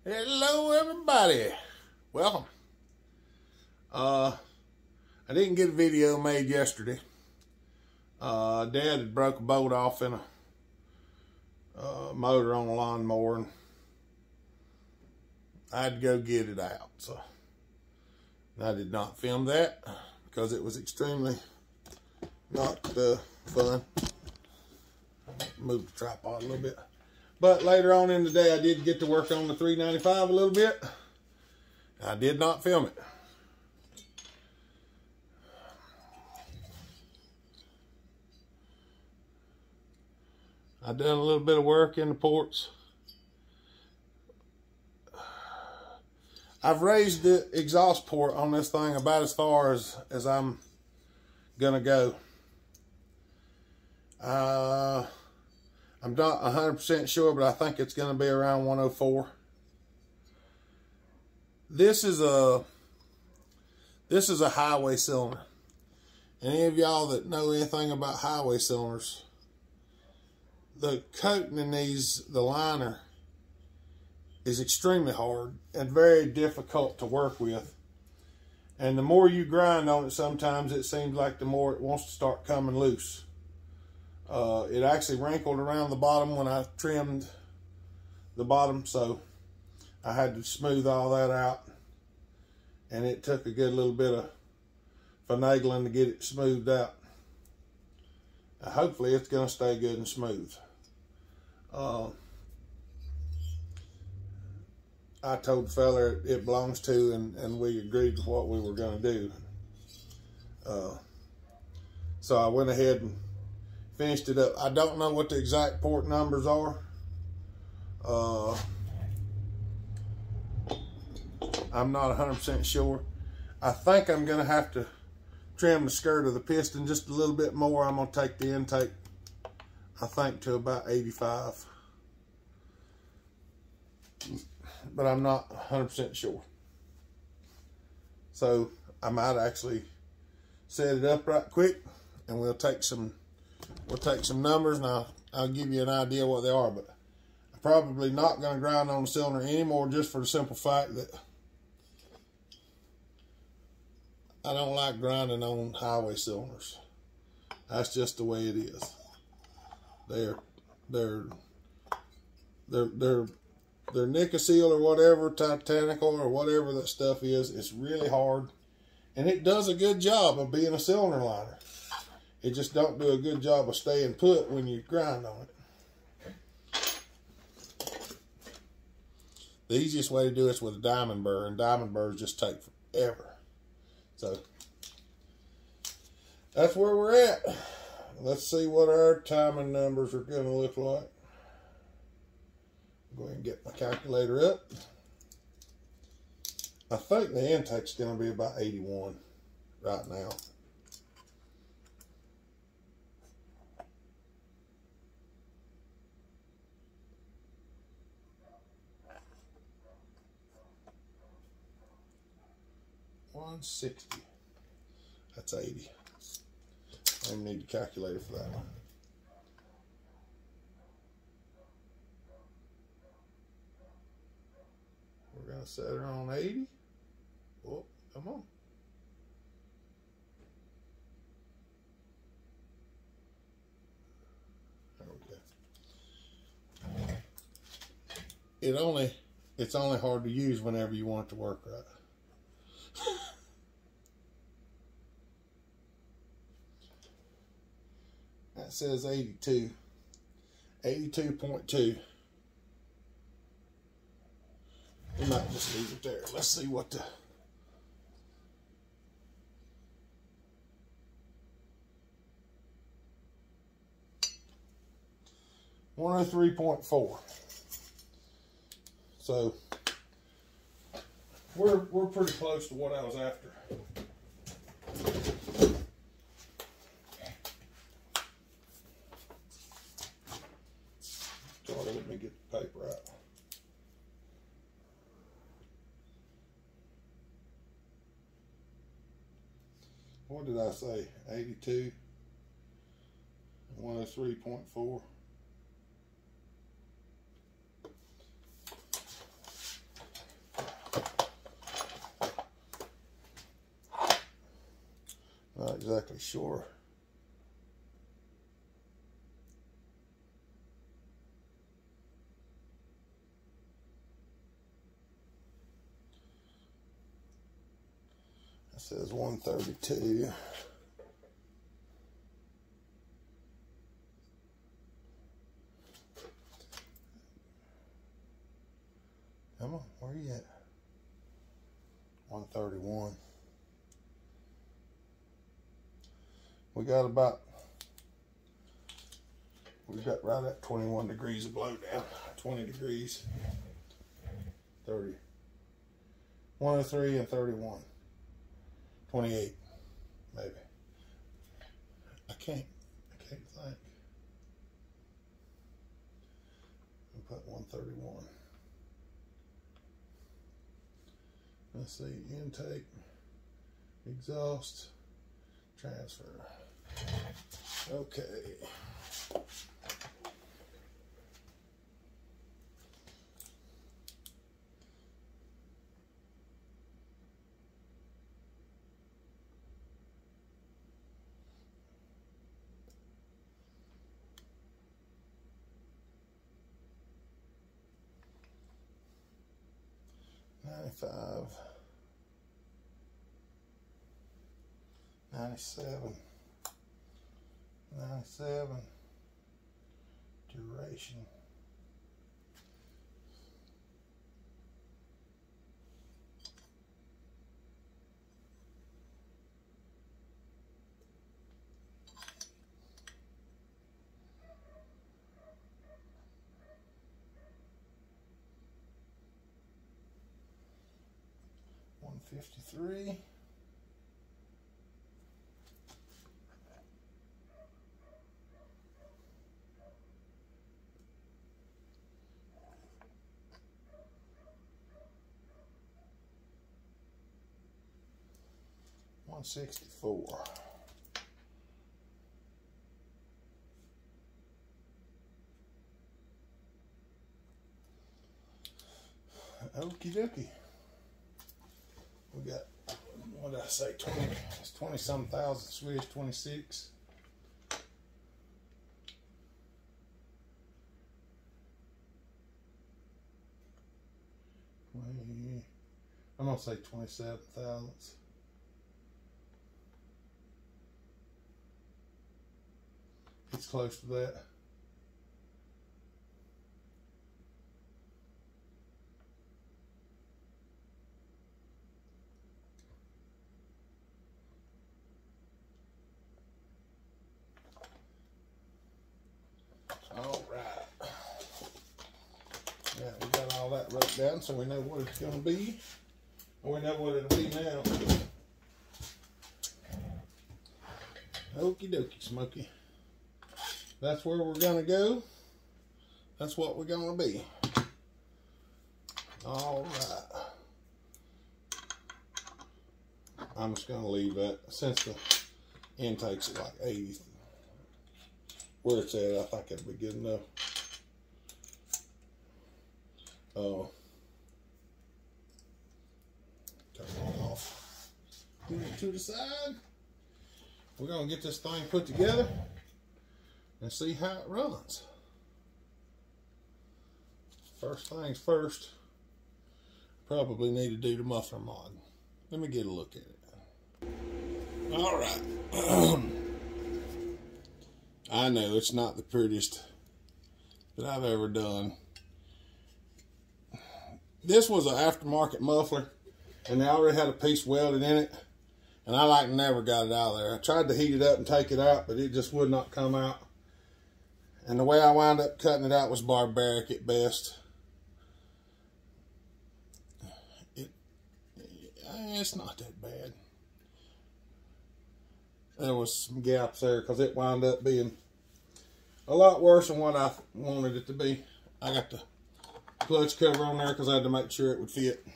Hello everybody, welcome. I didn't get a video made yesterday. Dad had broke a bolt off in a motor on a lawnmower, and I had to go get it out. So I did not film that because it was extremely not fun. Move the tripod a little bit. But later on in the day, I did get to work on the 395 a little bit. I did not film it. I done a little bit of work in the ports. I've raised the exhaust port on this thing about as far as I'm gonna go. I'm not 100% sure, but I think it's going to be around 104. This is a highway cylinder. Any of y'all that know anything about highway cylinders, the coating in these, the liner, is extremely hard and very difficult to work with. And the more you grind on it, sometimes it seems like the more it wants to start coming loose. It actually wrinkled around the bottom when I trimmed the bottom, so I had to smooth all that out, and it took a good little bit of finagling to get it smoothed out. Hopefully it's going to stay good and smooth. I told the fella it belongs to, and we agreed to what we were going to do. So I went ahead and finished it up. I don't know what the exact port numbers are. I'm not 100% sure. I think I'm going to have to trim the skirt of the piston just a little bit more. I'm going to take the intake, I think, to about 85. But I'm not 100% sure. So I might actually set it up right quick, and we'll take some numbers, and I'll give you an idea what they are. But I'm probably not going to grind on the cylinder anymore, just for the simple fact that I don't like grinding on highway cylinders. That's just the way it is. They're Nikasil or whatever, Titanical or whatever that stuff is. It's really hard, and it does a good job of being a cylinder liner. It just don't do a good job of staying put when you grind on it. The easiest way to do it is with a diamond burr, and diamond burrs just take forever. So that's where we're at. Let's see what our timing numbers are going to look like. Go ahead and get my calculator up. I think the intake's going to be about 81 right now. $160. That's 80. I need a calculator for that one. We're going to set her on 80. Oh, come on. There we go. It's only hard to use whenever you want it to work right. That says 82. 82.2. We might just leave it there. Let's see what the... $103.4. So we're pretty close to what I was after. Let me get the paper out. What did I say? 82, 103.4. Not exactly sure. It says 132. Come on, where you at? 131. We got right at 21 degrees of blowdown. 20 degrees. 30. 103 and 31. 28, maybe. I can't think. I'll put 131. Let's see, intake, exhaust, transfer. Okay. $95, $97, $97, duration. $153. $164. Okie dokie. We got, what did I say, 20, it's 20-some thousand switch, 26. I'm gonna say 27 thousandths. It's close to that. All right. Yeah, we got all that wrote down so we know what it's going to be. We know what it'll be now. Okie dokie, Smokey. That's where we're going to go. That's what we're going to be. All right. I'm just going to leave that since the intake's at like 80. Where it's at, I think it'll be good enough. Turn it off. Put it to the side. We're going to get this thing put together and see how it runs. First things first, probably need to do the muffler mod. Let me get a look at it. All right. I know it's not the prettiest that I've ever done. This was an aftermarket muffler, and they already had a piece welded in it, and I like never got it out of there. I tried to heat it up and take it out, but it just would not come out. And the way I wound up cutting it out was barbaric at best. It's not that bad. There was some gaps there because it wound up being a lot worse than what I wanted it to be. I got the clutch cover on there because I had to make sure it would fit.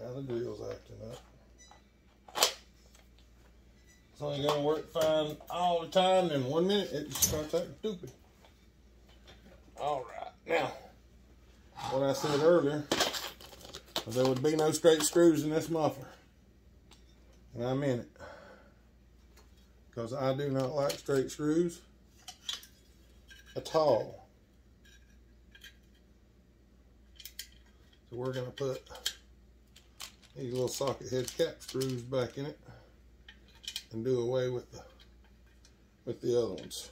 Now the drill's acting up. It's only going to work fine all the time, and in 1 minute it just starts acting stupid. Alright, now, what I said earlier, But there would be no straight screws in this muffler. And I meant it. Because I do not like straight screws at all. So we're going to put these little socket head cap screws back in it and do away with the other ones.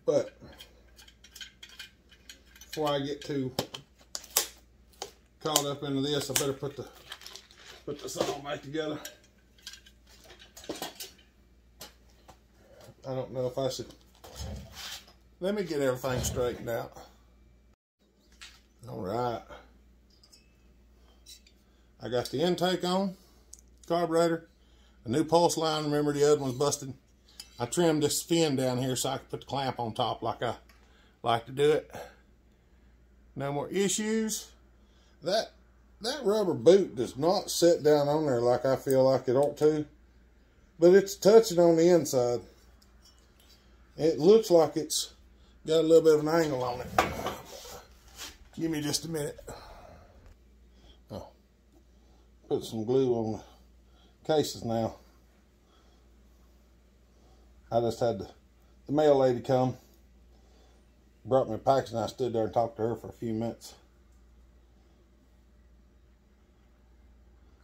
But before I get too caught up into this, I better put this all back together. I don't know if I should. Let me get everything straightened out. All right. I got the intake on, carburetor, a new pulse line. Remember the other one's busted. I trimmed this fin down here so I could put the clamp on top like I like to do it. No more issues. That rubber boot does not sit down on there like I feel like it ought to, but it's touching on the inside. It looks like it's got a little bit of an angle on it. Give me just a minute. Oh, put some glue on the cases now. I just had the mail lady come, brought me a package, and I stood there and talked to her for a few minutes.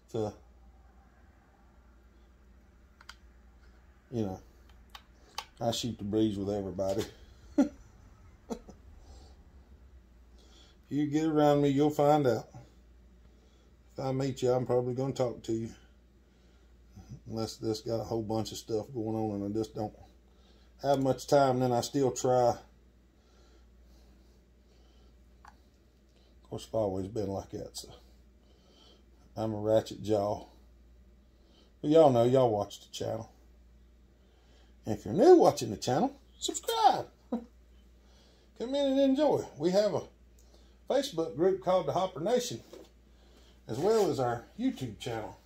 So, you know, I shoot the breeze with everybody. If you get around me, you'll find out. If I meet you, I'm probably going to talk to you. Unless this got a whole bunch of stuff going on and I just don't have much time, then I still try. Of course, I've always been like that, so I'm a ratchet jaw. But y'all know, y'all watch the channel. And if you're new watching the channel, subscribe. Come in and enjoy. We have a Facebook group called the Hopper Nation, as well as our YouTube channel.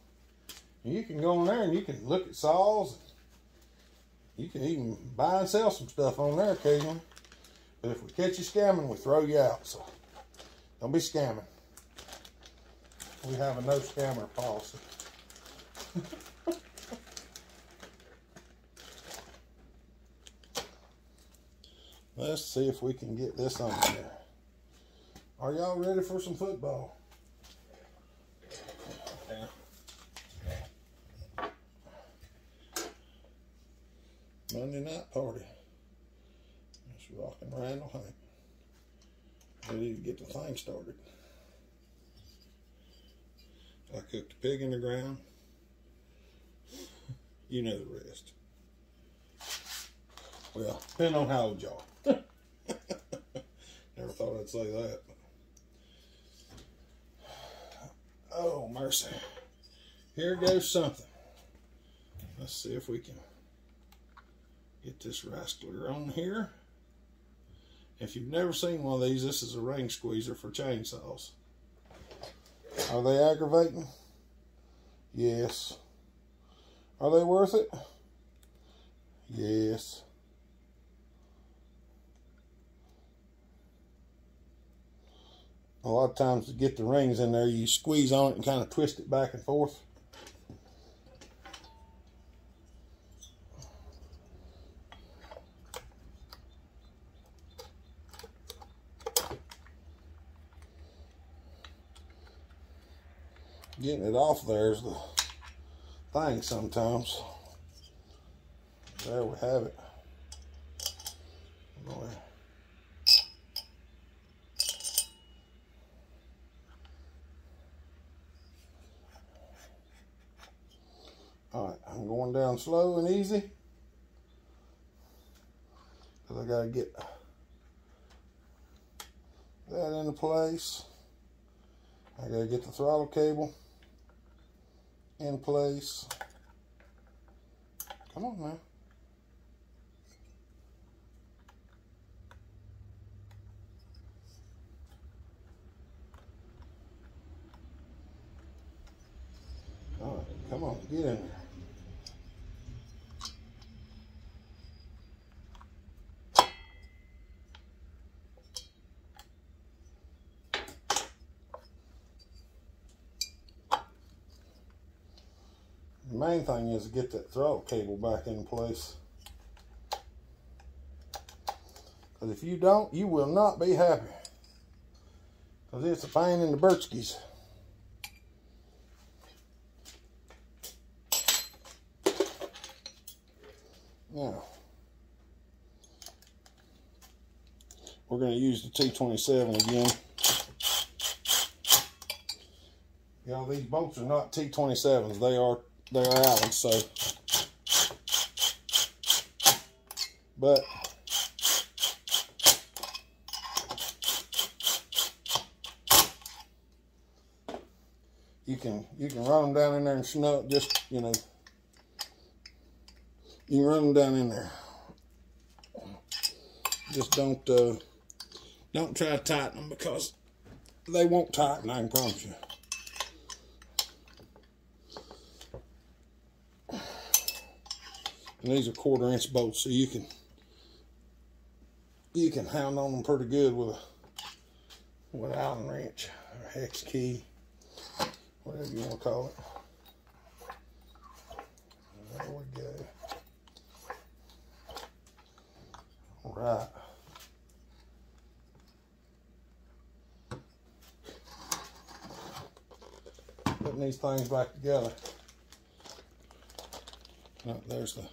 And you can go on there and you can look at saws. You can even buy and sell some stuff on there occasionally. But if we catch you scamming, we throw you out. So don't be scamming. We have a no scammer policy. Let's see if we can get this on there. Are y'all ready for some football? Yeah. Monday night party. It's rocking Randall Hank. Ready to get the thing started. I cooked a pig in the ground. You know the rest. Well, depending on how old y'all. Never thought I'd say that. Oh, mercy. Here goes something. Let's see if we can get this rascal on here. If you've never seen one of these, this is a ring squeezer for chainsaws. Are they aggravating? Yes. Are they worth it? Yes. A lot of times to get the rings in there, you squeeze on it and kind of twist it back and forth. Getting it off there is the thing sometimes. There we have it. Boy. Alright, I'm going down slow and easy because I got to get that into place. I got to get the throttle cable in place. Come on now. All right, come on, get in there. The main thing is to get that throttle cable back in place. Because if you don't, you will not be happy. Because it's a pain in the birchkies. Now, we're going to use the T27 again. Y'all, these bolts are not T27s. They are Allen, so. But you can run them down in there and snug, just, you know, you can run them down in there. Just don't try to tighten them, because they won't tighten, I can promise you. And these are 1/4-inch bolts, so you can hound on them pretty good with an Allen wrench or hex key, whatever you want to call it. There we go. All right. Putting these things back together. No, there's the.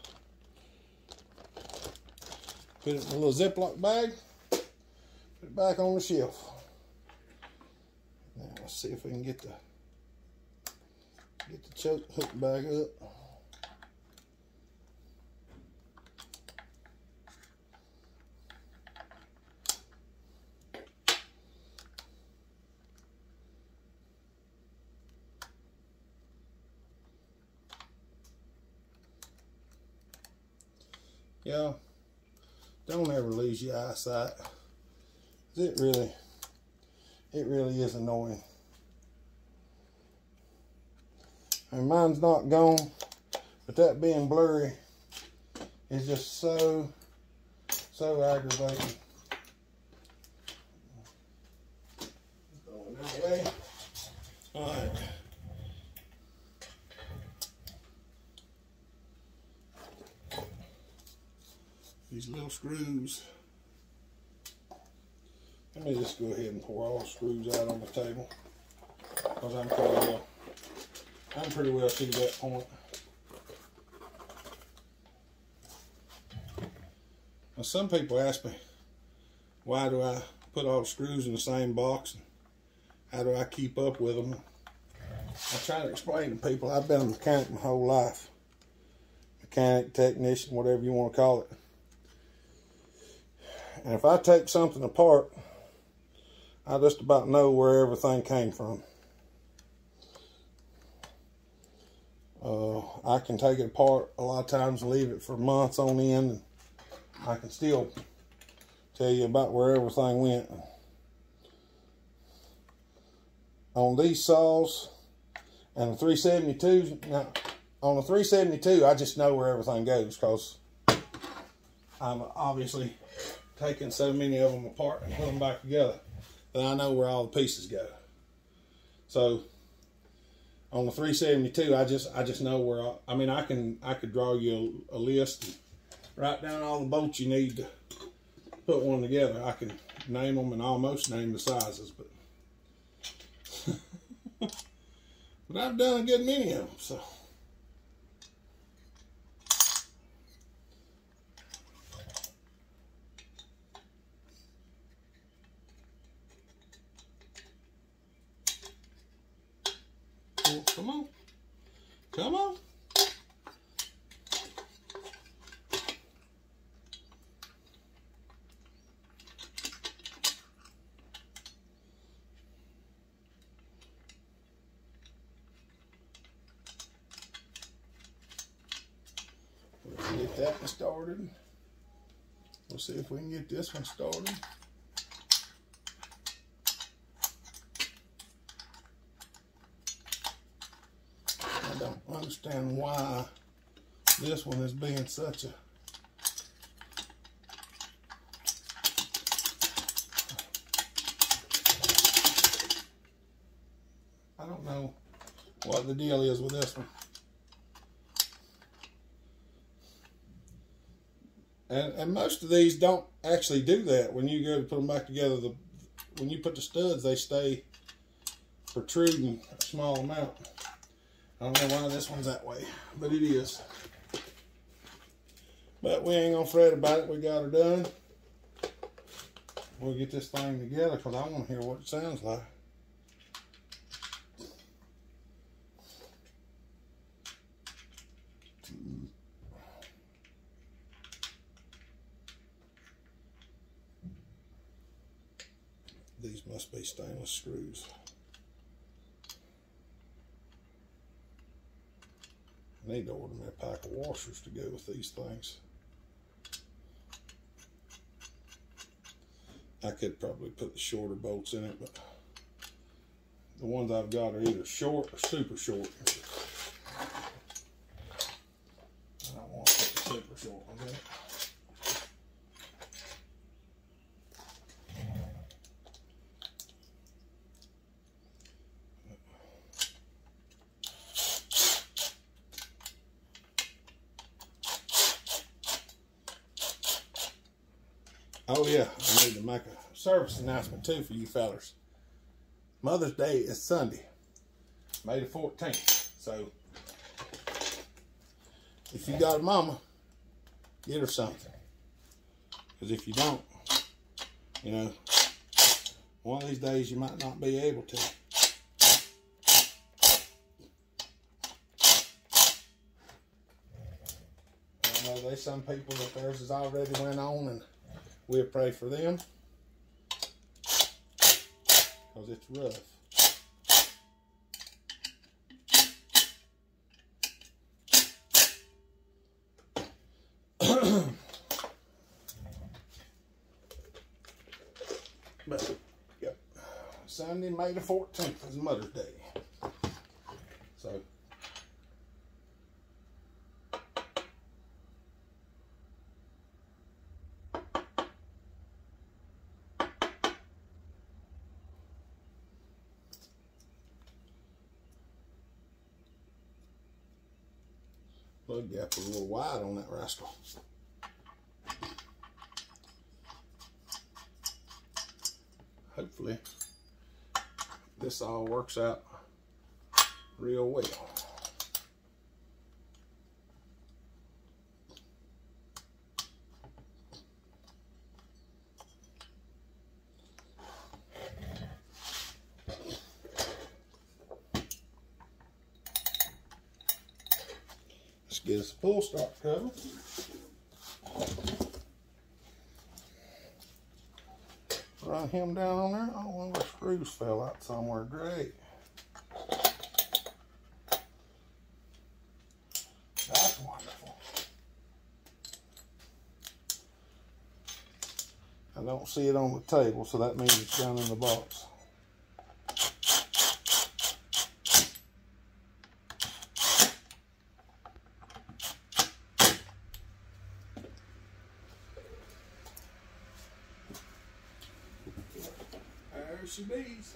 Put it in a little Ziploc bag. Put it back on the shelf. Now let's see if we can get the choke hook back up. Yeah, don't ever lose your eyesight. It really is annoying. And mine's not gone, but that being blurry is just so aggravating. Going that way. All right. These little screws. Let me just go ahead and pour all the screws out on the table, because I'm pretty well to that point. Now, some people ask me, why do I put all the screws in the same box? How do I keep up with them? I try to explain to people, I've been a mechanic my whole life. Mechanic, technician, whatever you want to call it. And if I take something apart, I just about know where everything came from. I can take it apart a lot of times and leave it for months on end, and I can still tell you about where everything went. On these saws and the 372, now on the 372, I just know where everything goes, because I'm obviously taking so many of them apart and put them back together that I know where all the pieces go. So on the 372, I just know where I could draw you a list and write down all the bolts you need to put one together. I can name them and almost name the sizes, but but I've done a good many of them, so. Come on. Come on. Let's get that one started. We'll see if we can get this one started. I don't understand why this one is being such a I don't know what the deal is with this one. And most of these don't actually do that. When you go to put them back together, when you put the studs, they stay protruding a small amount. I don't know why this one's that way, but it is. But we ain't gonna fret about it. We got her done. We'll get this thing together because I want to hear what it sounds like. These must be stainless screws. I need to order me a pack of washers to go with these things. I could probably put the shorter bolts in it, but the ones I've got are either short or super short. I don't want to put the super short ones in it. Oh yeah, I need to make a service announcement too for you fellers. Mother's Day is Sunday, May the 14th. So if you got a mama, get her something. Because if you don't, you know, one of these days you might not be able to. I know there's some people that theirs has already went on, and we'll pray for them because it's rough. But, yep, Sunday, May the 14th is Mother's Day. So, plug gap was a little wide on that rascal. Hopefully this all works out real well. Let's get us a pull start cover. Run him down on there. Oh, one of the screws fell out somewhere. Great. That's wonderful. I don't see it on the table, so that means it's down in the box. There she bees.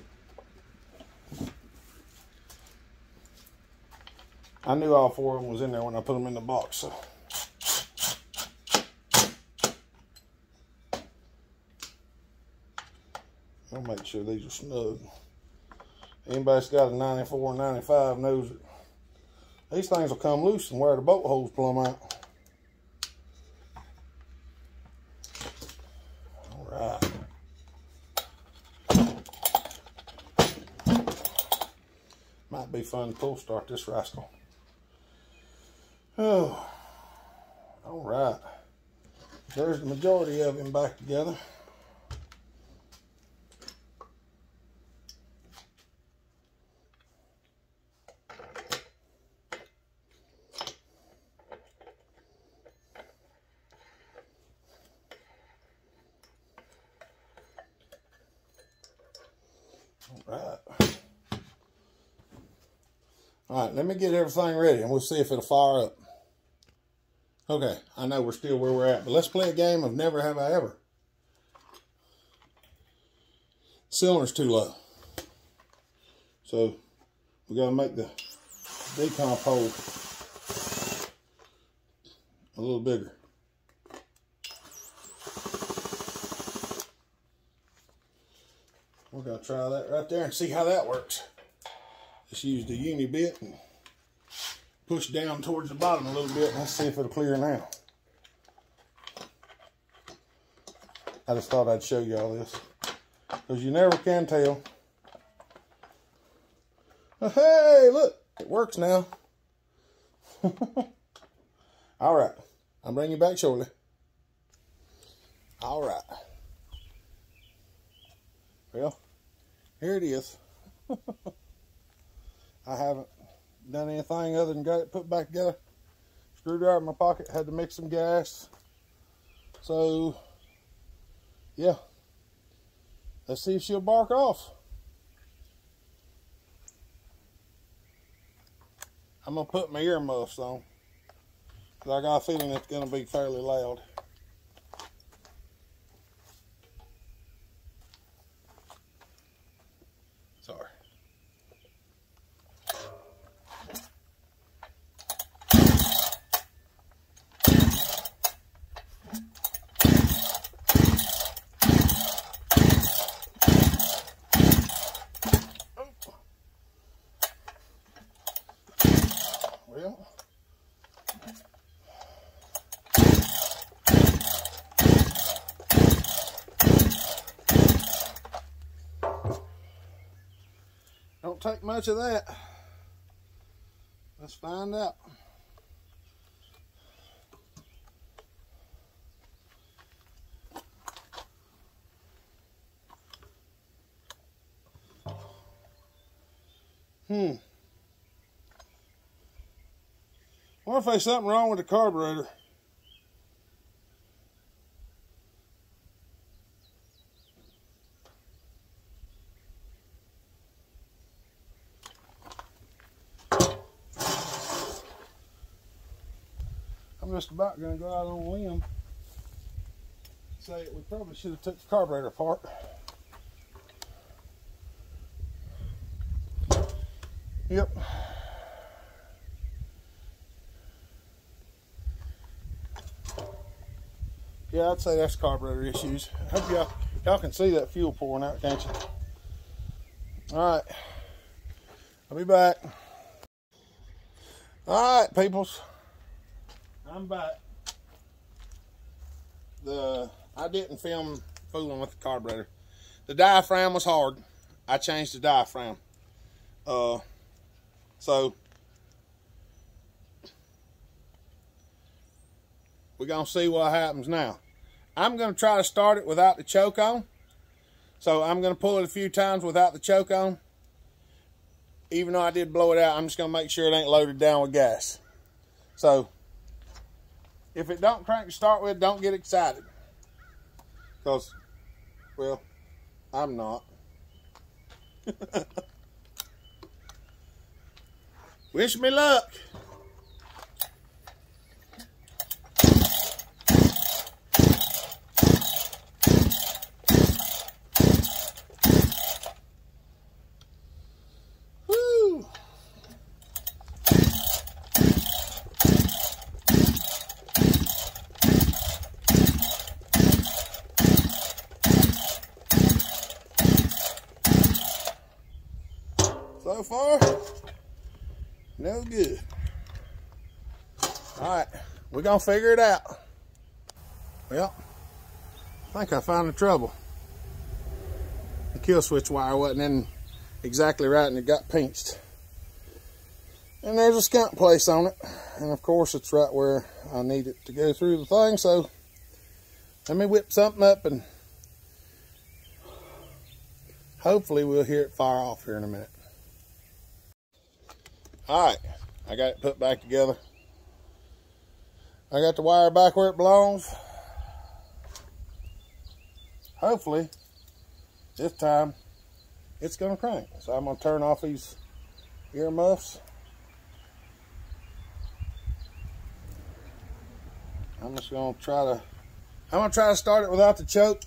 I knew all four of them was in there when I put them in the box, so. I'll make sure these are snug. Anybody that's got a 94 or 95 knows that these things will come loose and wear the bolt holes plumb out. All right. Might be fun to pull start this rascal. Oh, all right. There's the majority of him back together. All right, let me get everything ready and we'll see if it'll fire up. Okay, I know we're still where we're at, but let's play a game of Never Have I Ever. Cylinder's too low. So we gotta make the decomp hole a little bigger. We're gonna try that right there and see how that works. Just use the uni bit and push down towards the bottom a little bit. Let's see if it'll clear now. I just thought I'd show you all this, because you never can tell. Oh, hey, look, it works now. All right, I'll bring you back shortly. All right. Well, here it is. I haven't done anything other than got it put back together. Screwdriver in my pocket, had to mix some gas. So, yeah. Let's see if she'll bark off. I'm going to put my earmuffs on, because I got a feeling it's going to be fairly loud. Sorry. Well, don't take much of that. Let's find out. What if there's something wrong with the carburetor? I'm just about going to go out on a limb. Say we probably should have took the carburetor apart. Yep. Yeah, I'd say that's carburetor issues. I hope y'all can see that fuel pouring out, can't you? All right, I'll be back. All right, peoples, I'm back. I didn't film fooling with the carburetor. The diaphragm was hard. I changed the diaphragm. So we're gonna see what happens now. I'm gonna try to start it without the choke on. So I'm gonna pull it a few times without the choke on. Even though I did blow it out, I'm just gonna make sure it ain't loaded down with gas. So if it don't crank to start with, don't get excited. Because, well, I'm not. Wish me luck. Woo. So far, no good. All right, we're gonna figure it out. Well, I think I found the trouble. The kill switch wire wasn't in exactly right and it got pinched. And there's a skunk place on it. And of course it's right where I need it to go through the thing. So let me whip something up and hopefully we'll hear it fire off here in a minute. All right, I got it put back together. I got the wire back where it belongs. Hopefully, this time, it's gonna crank. So I'm gonna turn off these earmuffs. I'm gonna try to start it without the choke.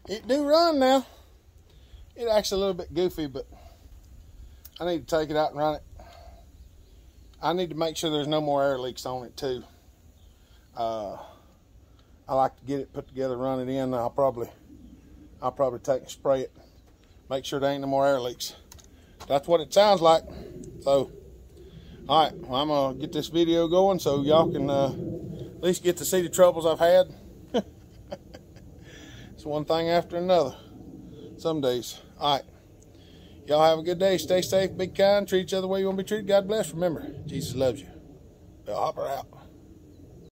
It do run now. It acts a little bit goofy, but I need to take it out and run it. I need to make sure there's no more air leaks on it too. I like to get it put together, run it in. I'll probably take and spray it. Make sure there ain't no more air leaks. That's what it sounds like. So, all right, well, I'm gonna get this video going so y'all can at least get to see the troubles I've had. It's one thing after another some days. All right, y'all have a good day. Stay safe, be kind, treat each other the way you want to be treated. God bless. Remember, Jesus loves you. Bill Hopper out.